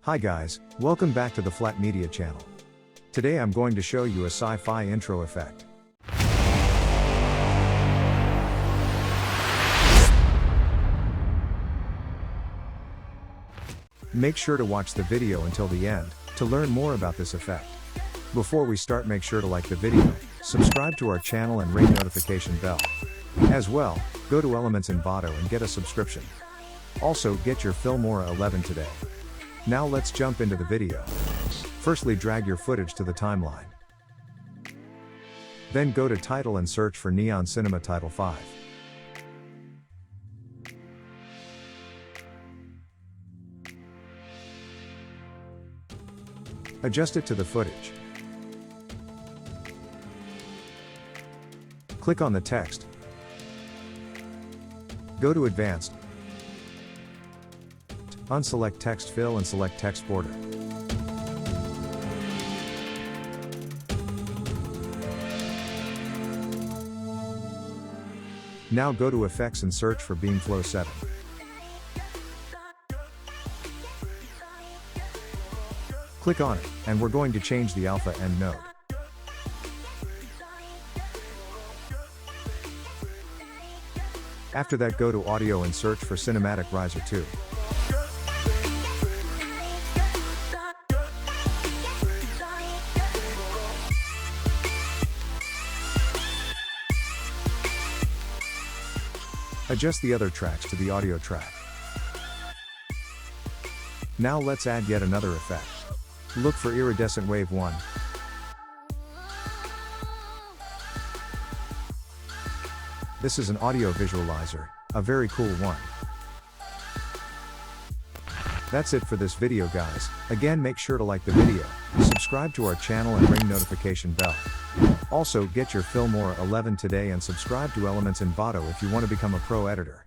Hi guys, welcome back to the Flat Media channel. Today I'm going to show you a sci-fi intro effect. Make sure to watch the video until the end, to learn more about this effect. Before we start, make sure to like the video, subscribe to our channel and ring notification bell. As well, go to Elements Envato and get a subscription. Also, get your Filmora 11 today. Now let's jump into the video. Firstly, drag your footage to the timeline. Then go to Title and search for Neon Cinema Title 5. Adjust it to the footage. Click on the text. Go to Advanced. Unselect Text Fill and select Text Border. Now go to Effects and search for Beamflow 7. Click on it, and we're going to change the alpha end node. After that, go to Audio and search for Cinematic Riser 2. Adjust the other tracks to the audio track. Now let's add yet another effect. Look for Iridescent Wave 1. This is an audio visualizer, a very cool one. That's it for this video guys. Again, make sure to like the video, subscribe to our channel and ring notification bell. Also, get your Filmora 11 today and subscribe to Elements Envato if you want to become a pro editor.